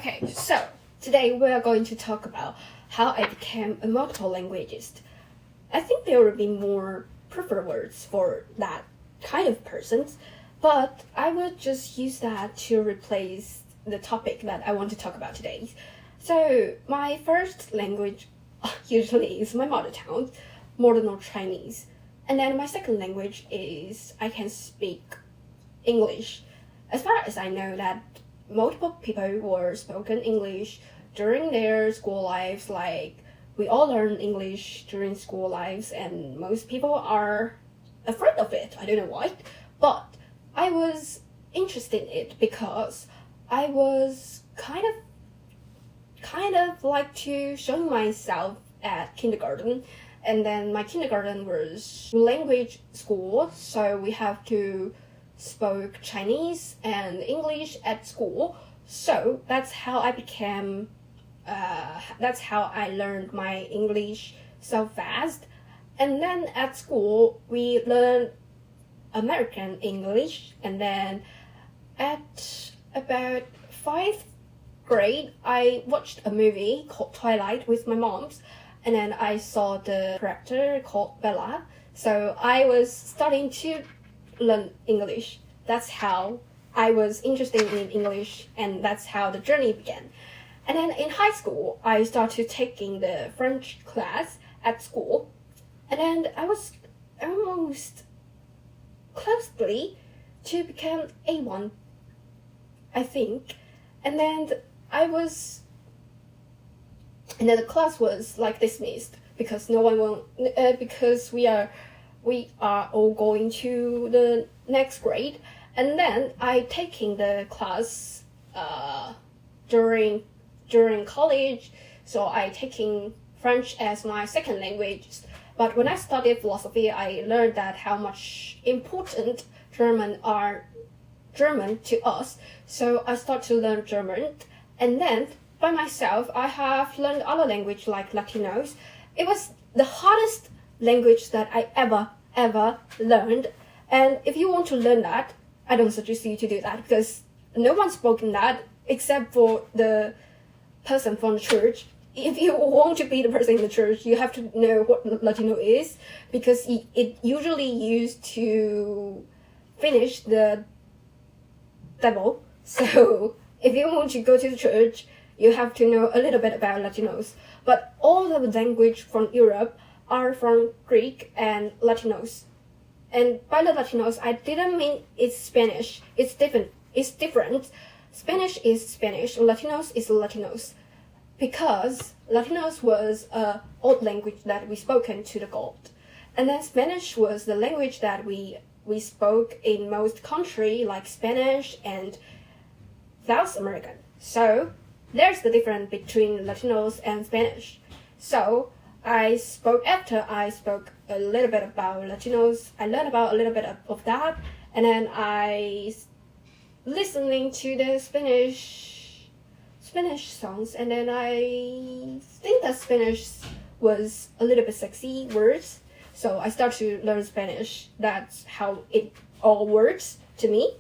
Okay, so today we are going to talk about how I became a multiple linguist. I think there will be more preferred words for that kind of persons, but I will just use that to replace the topic that I want to talk about today. So my first language usually is my mother tongue, modern Chinese. And then my second language is I can speak English. As far as I know that multiple people were spoken English during their school lives, like we all learn English during school lives and most people are afraid of it. I don't know why. But I was interested in it because I was kind of like to show myself at kindergarten, and then my kindergarten was language school, so we have to spoke Chinese and English at school. So that's how I became that's how I learned my English so fast. And then at school we learned American English, and then at about 5th grade I watched a movie called Twilight with my mom's, and then I saw the character called Bella, so I was starting to learn English. That's how I was interested in English, and that's how the journey began. And then in high school I started taking the French class at school, and then I was almost closely to become A1, I think. And then the class was like dismissed because no one will because we are all going to the next grade. And then I taking the class during college, so I taking French as my second language. But when I studied philosophy, I learned that how much important German to us. So I started to learn German, and then by myself I have learned other language like Latinos. It was the hardest language that I ever learned, and if you want to learn that, I don't suggest you to do that because no one spoke in that except for the person from the church. If you want to be the person in the church, you have to know what Latino is, because it usually used to finish the devil. So if you want to go to the church, you have to know a little bit about Latinos. But all the language from Europe are from Greek and Latinos. And by the Latinos, I didn't mean it's Spanish. It's different. Spanish is Spanish. Latinos is Latinos. Because Latinos was an old language that we spoken to the God. And then Spanish was the language that we spoke in most country, like Spanish and South American. So there's the difference between Latinos and Spanish. So after I spoke a little bit about Latinos, I learned about a little bit of that, and then I listening to the Spanish songs, and then I think that Spanish was a little bit sexy words, so I started to learn Spanish. That's how it all works to me.